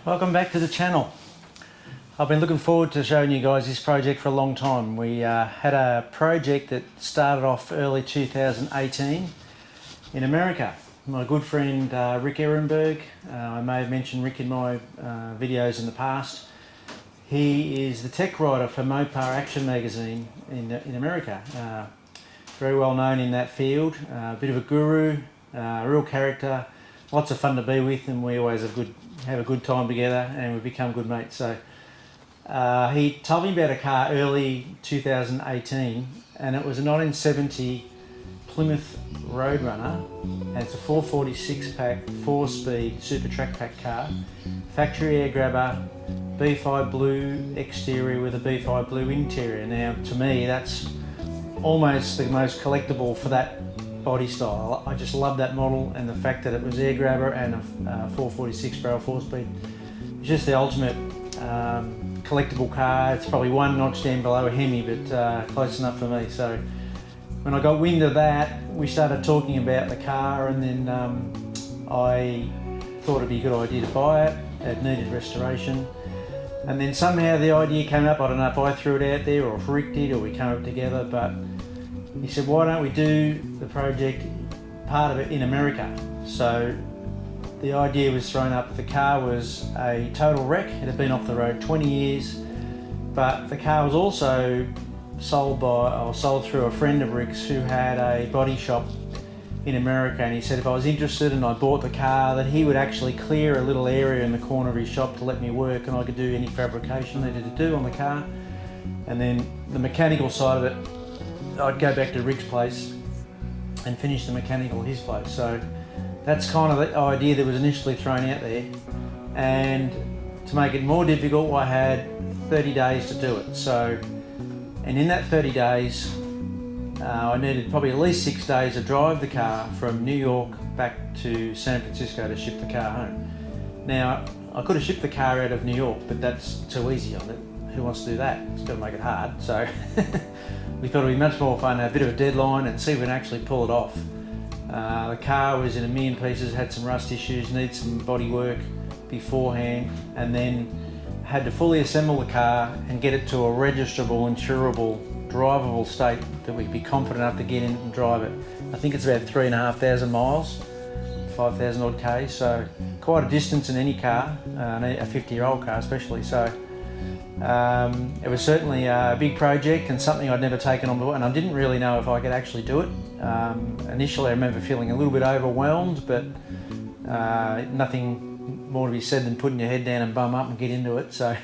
Welcome back to the channel. I've been looking forward to showing you guys this project for a long time. We had a project that started off early 2018 in America. My good friend Rick Ehrenberg, I may have mentioned Rick in my videos in the past. He is the tech writer for Mopar Action magazine in America. Very well known in that field, a bit of a guru, real character, lots of fun to be with, and we always have a good time together, and we've become good mates. So he told me about a car early 2018, and it was a 1970 Plymouth Roadrunner, and it's a 446 pack, 4-speed super track pack car, factory air grabber, B5 blue exterior with a B5 blue interior. Now to me that's almost the most collectible for that body style. I just love that model, and the fact that it was air grabber and a 446 barrel 4-speed. It's just the ultimate collectible car. It's probably one notch down below a Hemi, but close enough for me. So when I got wind of that, we started talking about the car, and then I thought it'd be a good idea to buy it. It needed restoration, and then somehow the idea came up. I don't know if I threw it out there or if Rick did or we came up together, but he said, why don't we do the project, part of it in America? So the idea was thrown up. The car was a total wreck. It had been off the road 20 years, but the car was also sold through a friend of Rick's who had a body shop in America, and he said if I was interested and I bought the car, that he would actually clear a little area in the corner of his shop to let me work, and I could do any fabrication I needed to do on the car. And then the mechanical side of it, I'd go back to Rick's place and finish the mechanical at his place. So that's kind of the idea that was initially thrown out there. And to make it more difficult, I had 30 days to do it. So, and in that 30 days, I needed probably at least 6 days to drive the car from New York back to San Francisco to ship the car home. Now, I could have shipped the car out of New York, but that's too easy on it. Who wants to do that? It's got to make it hard. So we thought it'd be much more fun to have a bit of a deadline and see if we can actually pull it off. The car was in a million pieces, had some rust issues, needed some body work beforehand, and then had to fully assemble the car and get it to a registrable, insurable, drivable state that we'd be confident enough to get in and drive it. I think it's about 3,500 miles, 5,000 odd Ks, so quite a distance in any car, a 50-year-old car especially. So it was certainly a big project and something I'd never taken on board, and I didn't really know if I could actually do it. Initially I remember feeling a little bit overwhelmed, but nothing more to be said than putting your head down and bum up and get into it. So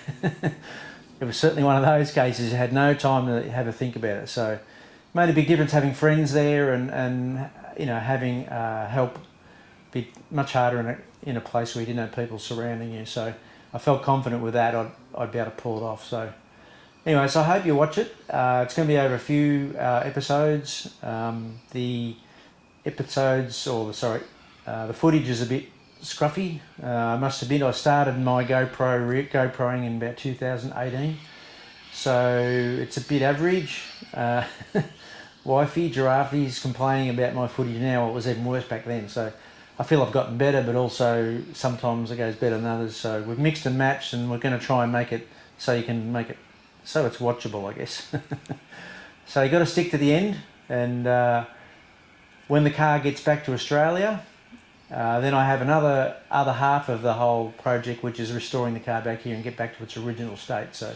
it was certainly one of those cases. You had no time to have a think about it. So it made a big difference having friends there, and you know, having help be much harder in a place where you didn't have people surrounding you. So I felt confident with that I'd be able to pull it off. So anyway, so I hope you watch it. It's going to be over a few episodes. The footage is a bit scruffy. I must admit, I started my GoProing in about 2018, so it's a bit average. Wifey, Giraffe's complaining about my footage now. It was even worse back then, so I feel I've gotten better, but also sometimes it goes better than others. So we've mixed and matched, and we're going to try and make it so you can make it so it's watchable, I guess. So you got to stick to the end, and when the car gets back to Australia, then I have other half of the whole project, which is restoring the car back here and get back to its original state. So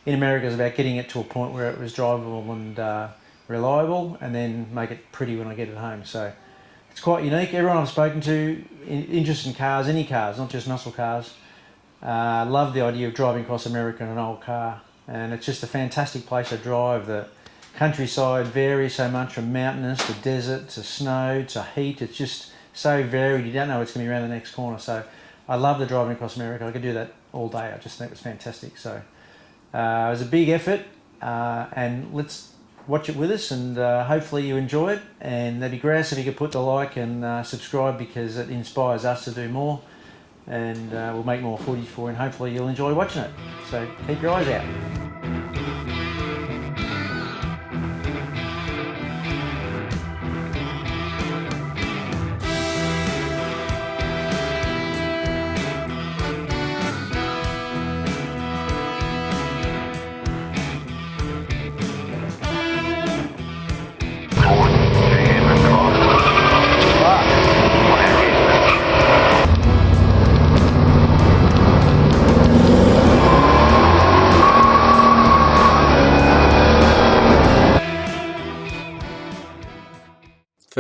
in America it's about getting it to a point where it was drivable and reliable, and then make it pretty when I get it home. So it's quite unique. Everyone I've spoken to interested in cars, any cars, not just muscle cars, love the idea of driving across America in an old car. And it's just a fantastic place to drive. The countryside varies so much, from mountainous to desert to snow to heat. It's just so varied, you don't know what's going to be around the next corner. So I love the driving across America. I could do that all day. I just think it was fantastic. So it was a big effort, and let's watch it with us, and hopefully you enjoy it. And that'd be great if you could put the like and subscribe, because it inspires us to do more, and we'll make more footage for you, and hopefully you'll enjoy watching it. So keep your eyes out.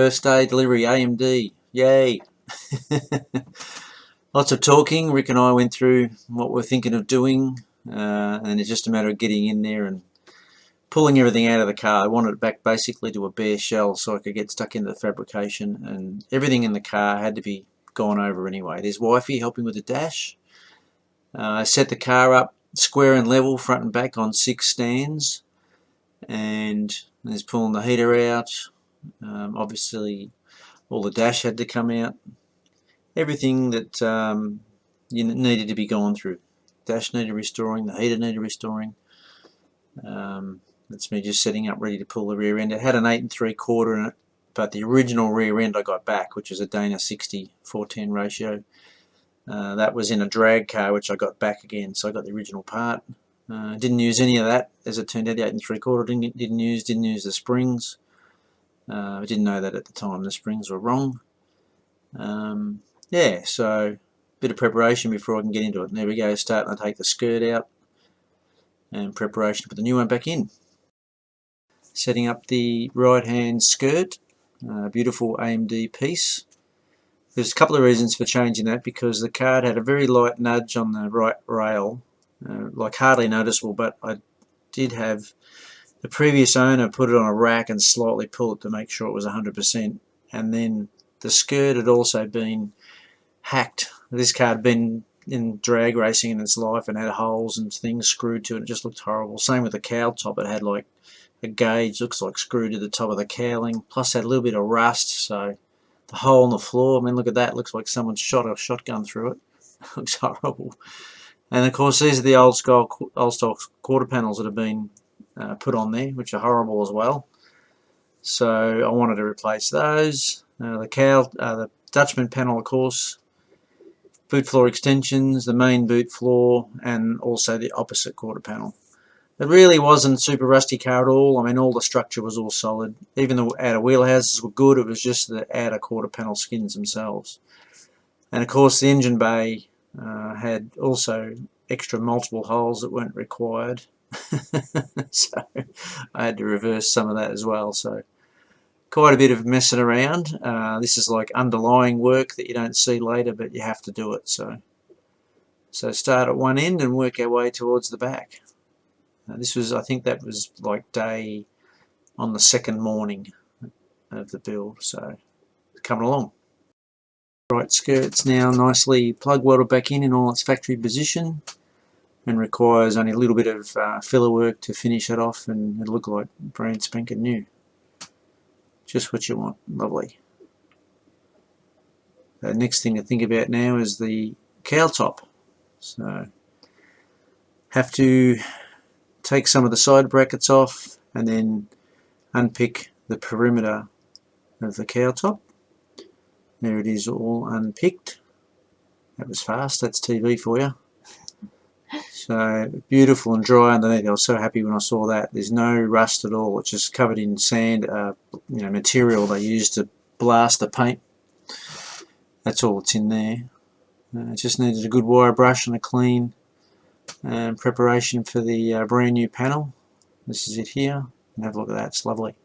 First day delivery, AMD, yay! Lots of talking. Rick and I went through what we're thinking of doing, and it's just a matter of getting in there and pulling everything out of the car. I wanted it back basically to a bare shell so I could get stuck into the fabrication, and everything in the car had to be gone over anyway. There's wifey helping with the dash. I set the car up square and level, front and back, on 6 stands, and there's pulling the heater out. Obviously all the dash had to come out. Everything that you needed to be gone through. Dash needed restoring, the heater needed restoring. That's me just setting up ready to pull the rear end. It had an 8 3/4 in it, but the original rear end I got back, which was a Dana 60 410 ratio. That was in a drag car, which I got back again, so I got the original part. Didn't use any of that, as it turned out. The 8 3/4 didn't use the springs. I didn't know that at the time. The springs were wrong. Yeah, so bit of preparation before I can get into it. And there we go, starting to take the skirt out and preparation to put the new one back in. Setting up the right hand skirt, beautiful AMD piece. There's a couple of reasons for changing that, because the card had a very light nudge on the right rail, like hardly noticeable, but I did have the previous owner put it on a rack and slightly pull it to make sure it was 100%, and then the skirt had also been hacked. This car had been in drag racing in its life and had holes and things screwed to it. It just looked horrible. Same with the cowl top. It had like a gauge, looks like screwed to the top of the cowling, plus had a little bit of rust. So the hole in the floor, I mean, look at that, looks like someone shot a shotgun through it. Looks horrible. And of course these are the old style quarter panels that have been put on there, which are horrible as well. So I wanted to replace those. The Dutchman panel, of course, boot floor extensions, the main boot floor, and also the opposite quarter panel. It really wasn't super rusty car at all. I mean, all the structure was all solid. Even the outer wheel houses were good. It was just the outer quarter panel skins themselves. And of course the engine bay had also extra multiple holes that weren't required. So I had to reverse some of that as well. So quite a bit of messing around. This is like underlying work that you don't see later, but you have to do it. So start at one end and work our way towards the back. This was, I think that was like day on the second morning of the build, so coming along. Right skirt's now nicely plug welded back in all its factory position, and requires only a little bit of filler work to finish it off, and it'll look like brand spanking new. Just what you want. Lovely. The next thing to think about now is the cowl top. So have to take some of the side brackets off and then unpick the perimeter of the cowl top. There it is, all unpicked. That was fast. That's TV for you. So beautiful and dry underneath. I was so happy when I saw that. There's no rust at all. It's just covered in sand, material they use to blast the paint. That's all that's in there. It just needed a good wire brush and a clean preparation for the brand new panel. This is it here. And have a look at that. It's lovely.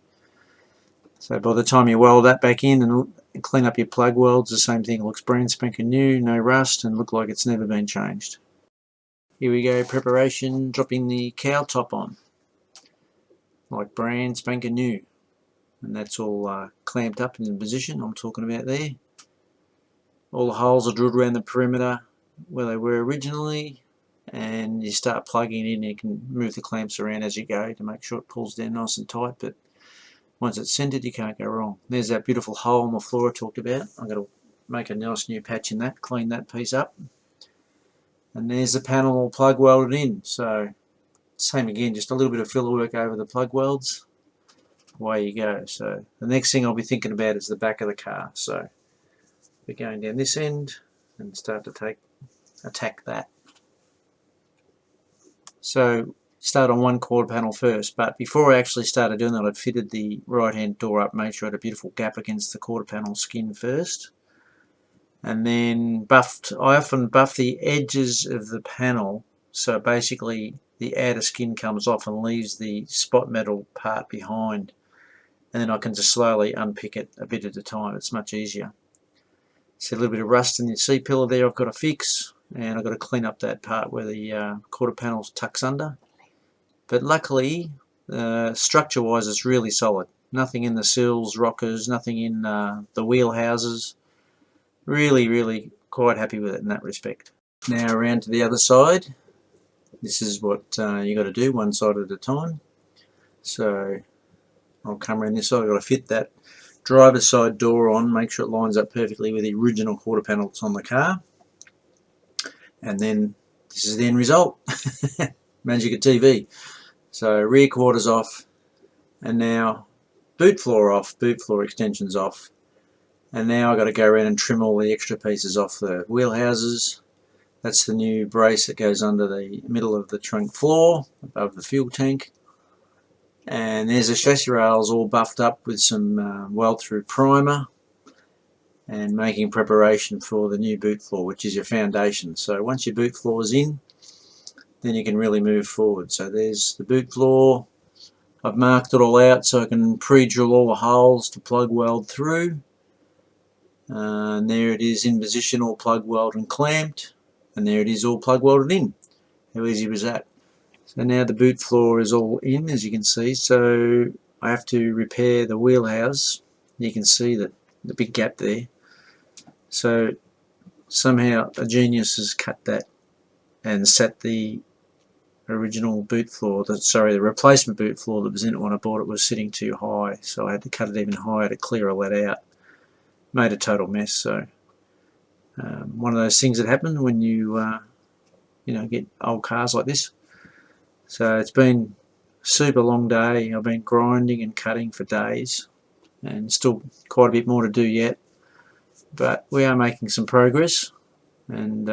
So by the time you weld that back in and clean up your plug welds, the same thing. It looks brand spanking new, no rust, and look like it's never been changed. Here we go, preparation, dropping the cowl top on, like brand spanking new. And that's all clamped up in the position I'm talking about there. All the holes are drilled around the perimeter where they were originally, and you start plugging in. You can move the clamps around as you go to make sure it pulls down nice and tight, but once it's centered you can't go wrong. There's that beautiful hole in the floor I talked about. I'm going to make a nice new patch in that, clean that piece up. And there's the panel all plug welded in. So same again, just a little bit of filler work over the plug welds. Away you go. So the next thing I'll be thinking about is the back of the car. So we're going down this end and start to attack that. So start on one quarter panel first, but before I actually started doing that, I'd fitted the right hand door up, made sure I had a beautiful gap against the quarter panel skin first, and then I often buff the edges of the panel, so basically the outer skin comes off and leaves the spot metal part behind, and then I can just slowly unpick it a bit at a time. It's much easier. See a little bit of rust in the C-pillar there I've got to fix, and I've got to clean up that part where the quarter panel tucks under. But luckily, structure wise it's really solid. Nothing in the sills, rockers, nothing in the wheel houses. Really quite happy with it in that respect. Now around to the other side. This is what you got to do, one side at a time. So I'll come around this side. I've got to fit that driver's side door on, make sure it lines up perfectly with the original quarter panel that's on the car. And then this is the end result. Magic of TV. So rear quarters off, and now boot floor off, boot floor extensions off. And now I've got to go around and trim all the extra pieces off the wheel houses. That's the new brace that goes under the middle of the trunk floor, above the fuel tank. And there's the chassis rails all buffed up with some weld-through primer, and making preparation for the new boot floor, which is your foundation. So once your boot floor is in, then you can really move forward. So there's the boot floor. I've marked it all out so I can pre-drill all the holes to plug weld through. And there it is in position, all plug welded and clamped. And there it is all plug welded in. How easy was that? So now the boot floor is all in, as you can see. So I have to repair the wheel house. You can see that the big gap there. So somehow a genius has cut that and set the original boot floor, the replacement boot floor that was in it when I bought it was sitting too high. So I had to cut it even higher to clear all that out. Made a total mess. So one of those things that happen when you get old cars like this. So it's been a super long day. I've been grinding and cutting for days, and still quite a bit more to do yet, but we are making some progress, and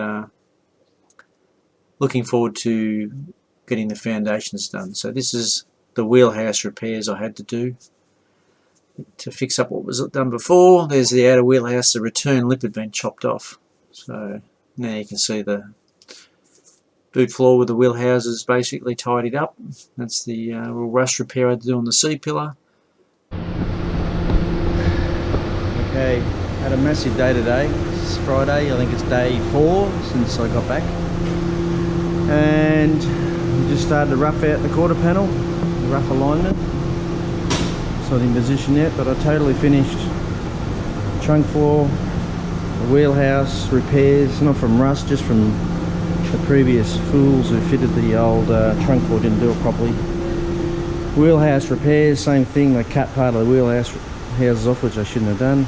looking forward to getting the foundations done. So this is the wheelhouse repairs I had to do to fix up what was done before. There's the outer wheelhouse. The return lip had been chopped off, so now you can see the boot floor with the wheel houses basically tidied up. That's the little rust repair I had to do on the C-pillar. Okay, had a massive day today. It's Friday, I think it's day 4 since I got back. And we just started to rough out the quarter panel, the rough alignment. It's not in position yet, but I totally finished trunk floor, the wheelhouse repairs, not from rust, just from the previous fools who fitted the old trunk floor didn't do it properly. Wheelhouse repairs, same thing. They cut part of the wheelhouse houses off, which I shouldn't have done.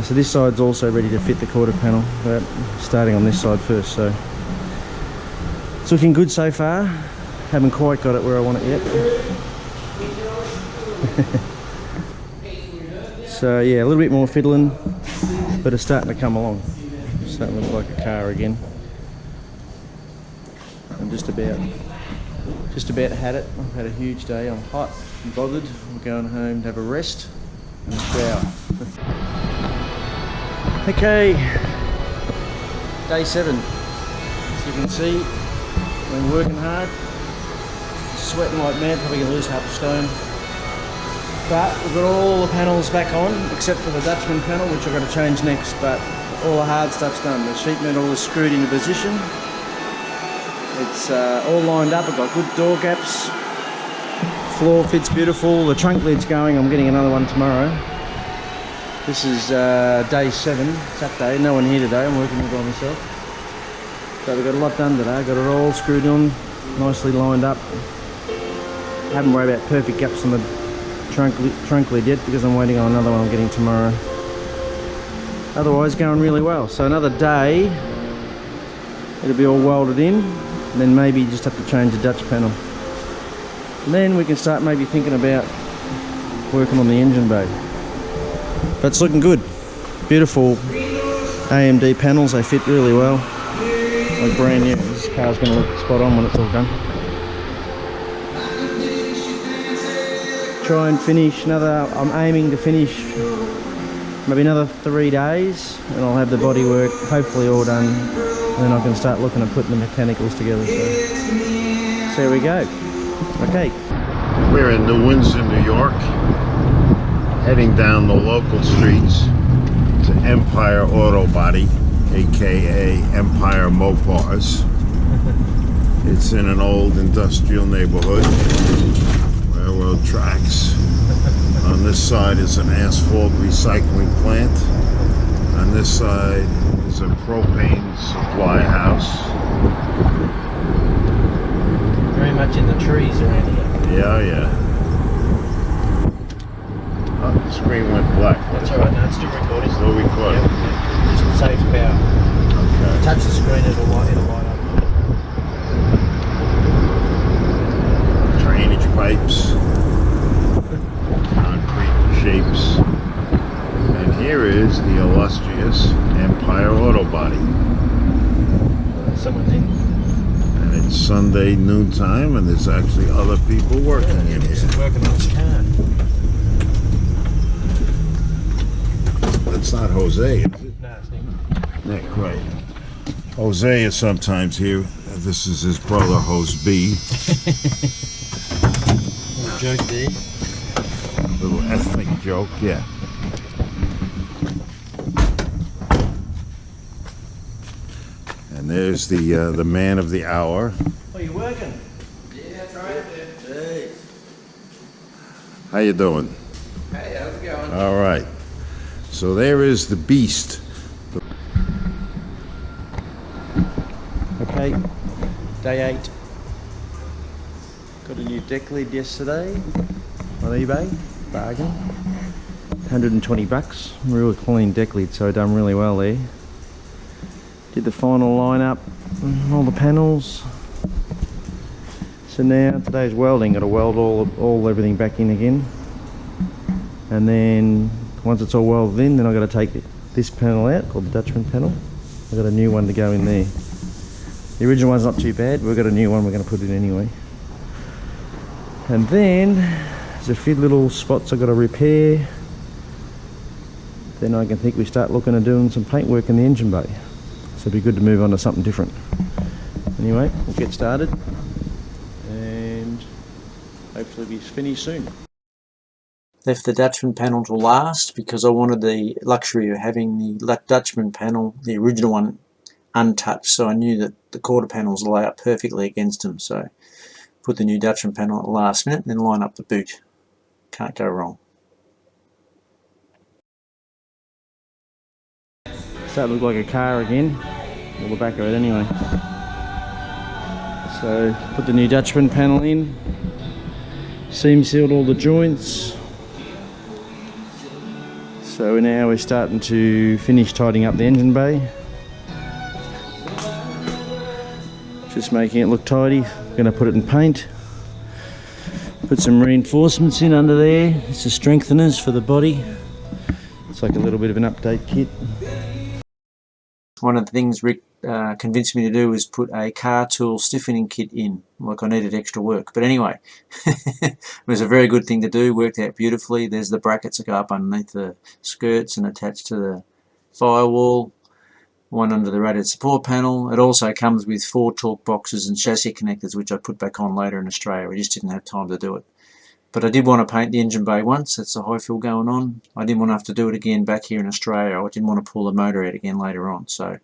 So this side's also ready to fit the quarter panel, but starting on this side first. So it's looking good so far. Haven't quite got it where I want it yet. So yeah, a little bit more fiddling, but it's starting to come along. It's starting to look like a car again. I'm just about had it. I've had a huge day. I'm hot and bothered. I'm going home to have a rest and a shower. Okay, day 7. As you can see, I've been working hard, sweating like mad, probably going to lose half a stone. But we've got all the panels back on, except for the Dutchman panel, which I've got to change next, but all the hard stuff's done. The sheet metal is screwed into position. It's all lined up. I've got good door gaps. Floor fits beautiful. The trunk lid's going. I'm getting another one tomorrow. This is day 7, Saturday. No one here today. I'm working all by myself. So we've got a lot done today. Got it all screwed on, nicely lined up. I haven't worried about perfect gaps on the trunk lid yet because I'm waiting on another one I'm getting tomorrow. Otherwise, going really well. So another day, it'll be all welded in. And then maybe just have to change the Dutch panel. And then we can start maybe thinking about working on the engine bay. But it's looking good. Beautiful AMD panels, they fit really well. Like brand new. This car's going to look spot on when it's all done. Try and finish I'm aiming to finish maybe another 3 days, and I'll have the bodywork hopefully all done. And then I can start looking at putting the mechanicals together. So there we go. Okay. We're in New Windsor, New York, heading down the local streets to Empire Auto Body, aka Empire Mopars. It's in an old industrial neighborhood, railroad tracks. On this side is an asphalt recycling plant. On this side is a propane supply house. Very much in the trees around here. Yeah, yeah. Oh, the screen went black. That's alright, no, it's still recording. Still recording. Yep, yep. Just saves power. Okay. Touch the screen, it'll light up. Drainage pipes, concrete shapes, and here is the illustrious Empire Auto Body. Someone in. And it's Sunday noontime, and there's actually other people working in here. Working on his car. That's not Jose, is it? No, it's Nick. Nick, right. Jose is sometimes here. This is his brother, Jose B. Little joke there. Little ethnic joke, yeah. And there's the man of the hour. Oh, you working? Yeah, that's right. Hey. How you doing? Hey, how's it going? All right. So there is the beast. Okay, day 8. Got a new deck lid yesterday on eBay, bargain. 120 bucks, real clean deck lid, so done really well there. Did the final line up, all the panels. So now today's welding, got to weld all everything back in again. And then once it's all welded in, then I've got to take this panel out, called the Dutchman panel. I've got a new one to go in there. The original one's not too bad, we've got a new one we're going to put in anyway. And then there's a few little spots I've got to repair. Then I can think we start looking at doing some paint work in the engine bay. So it'd be good to move on to something different. Anyway, we'll get started and hopefully be finished soon. Left the Dutchman panel to last because I wanted the luxury of having the Dutchman panel, the original one, untouched, so I knew that the quarter panels lay up perfectly against them. So put the new Dutchman panel at the last minute and then line up the boot. Can't go wrong. So that looked like a car again, or the back of it anyway. So put the new Dutchman panel in, seam sealed all the joints. So now we're starting to finish tidying up the engine bay. Just making it look tidy. Gonna put it in paint. Put some reinforcements in under there. It's the strengtheners for the body. It's like a little bit of an update kit. One of the things Rick convinced me to do was put a car tool stiffening kit in. Like I needed extra work. But anyway, it was a very good thing to do. Worked out beautifully. There's the brackets that go up underneath the skirts and attached to the firewall. One under the radiator support panel. It also comes with 4 torque boxes and chassis connectors, which I put back on later in Australia. We just didn't have time to do it. But I did want to paint the engine bay once. That's the high fill going on. I didn't want to have to do it again back here in Australia. I didn't want to pull the motor out again later on. So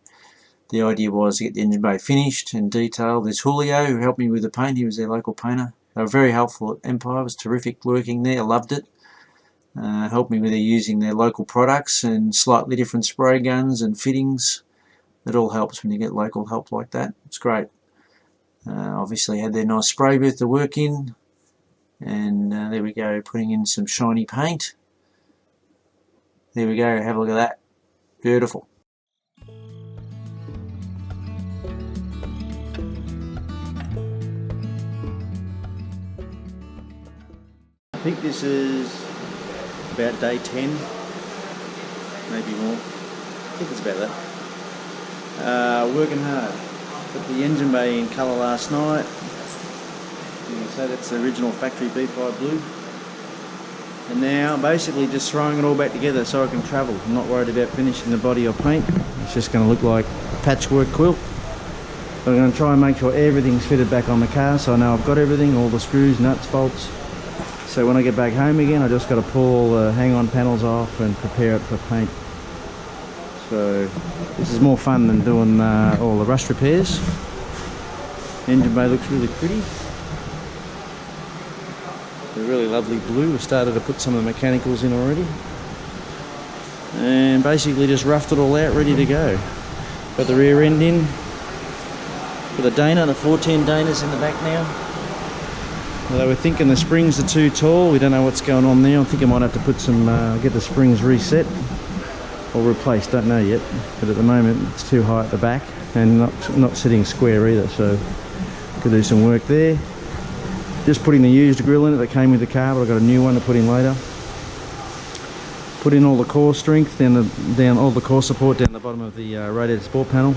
the idea was to get the engine bay finished and detailed. There's Julio, who helped me with the paint. He was their local painter. They were very helpful at Empire. It was terrific working there. I loved it. Helped me with using their local products and slightly different spray guns and fittings. It all helps when you get local help like that. It's great. Obviously had their nice spray booth to work in. And there we go, putting in some shiny paint. There we go, have a look at that. Beautiful. I think this is about day 10, maybe more. I think it's about that. Working hard. Put the engine bay in colour last night. So that's the original factory B5 blue. And now basically just throwing it all back together so I can travel. I'm not worried about finishing the body or paint. It's just going to look like a patchwork quilt. But I'm going to try and make sure everything's fitted back on the car so I know I've got everything, all the screws, nuts, bolts. So when I get back home again, I just got to pull the hang-on panels off and prepare it for paint. So this is more fun than doing all the rust repairs. Engine bay looks really pretty. A really lovely blue. We've started to put some of the mechanicals in already. And basically just roughed it all out, ready to go. Got the rear end in. Got the Dana, the 410 Danas in the back now. Although we're thinking the springs are too tall, we don't know what's going on there. I think I might have to put some, get the springs reset or replaced, don't know yet. But at the moment it's too high at the back and not sitting square either, so could do some work there. Just putting the used grill in it that came with the car, but I've got a new one to put in later. Put in all the core strength, down all the core support down the bottom of the radiator support panel,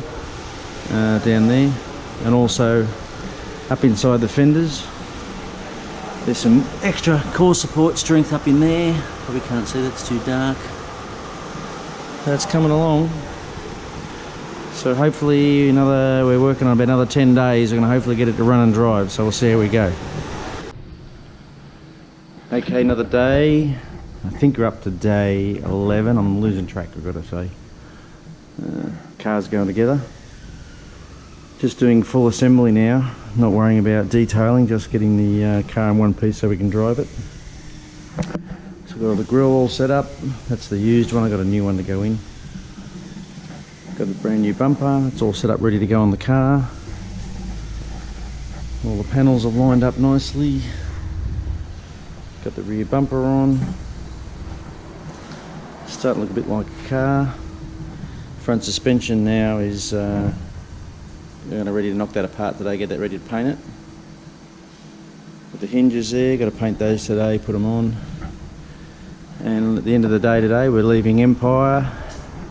down there, and also up inside the fenders. There's some extra core support strength up in there. Probably can't see, that's too dark. That's coming along. So hopefully we're working on about another 10 days. We're going to hopefully get it to run and drive, so we'll see how we go. Okay, another day. I think we're up to day 11. I'm losing track, I've got to say. Car's going together. Just doing full assembly now. Not worrying about detailing, just getting the car in one piece so we can drive it. So we've got all the grill all set up. That's the used one. I've got a new one to go in. Got a brand new bumper. It's all set up ready to go on the car. All the panels are lined up nicely. Got the rear bumper on. Starting to look a bit like a car. Front suspension now is we're ready to knock that apart today, get that ready to paint it. Got the hinges there, got to paint those today, put them on. And at the end of the day today we're leaving Empire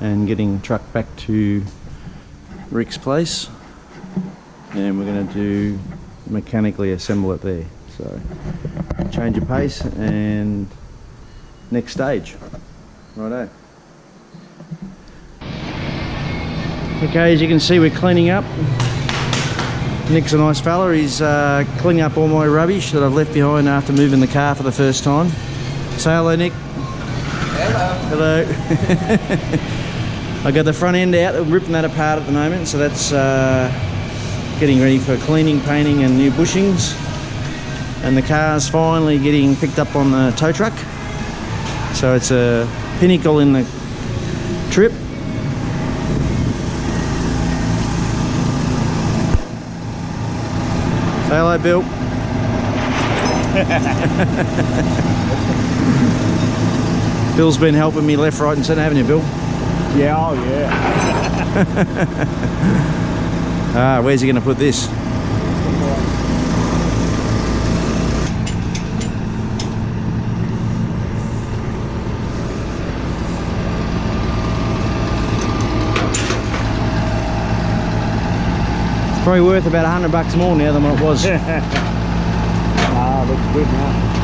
and getting truck back to Rick's place, and we're going to do mechanically assemble it there. So change of pace and next stage. Righto. Okay, as you can see we're cleaning up. Nick's a nice fella. He's cleaning up all my rubbish that I've left behind after moving the car for the first time. Say hello, Nick. Hello. Hello. I got the front end out. I'm ripping that apart at the moment, so that's getting ready for cleaning, painting and new bushings. And the car's finally getting picked up on the tow truck. So it's a pinnacle in the trip. Say hello, Bill. Bill's been helping me left, right and centre, haven't you, Bill? Yeah, oh yeah. Where's he going to put this? Probably worth about $100 more now than what it was. Looks good now.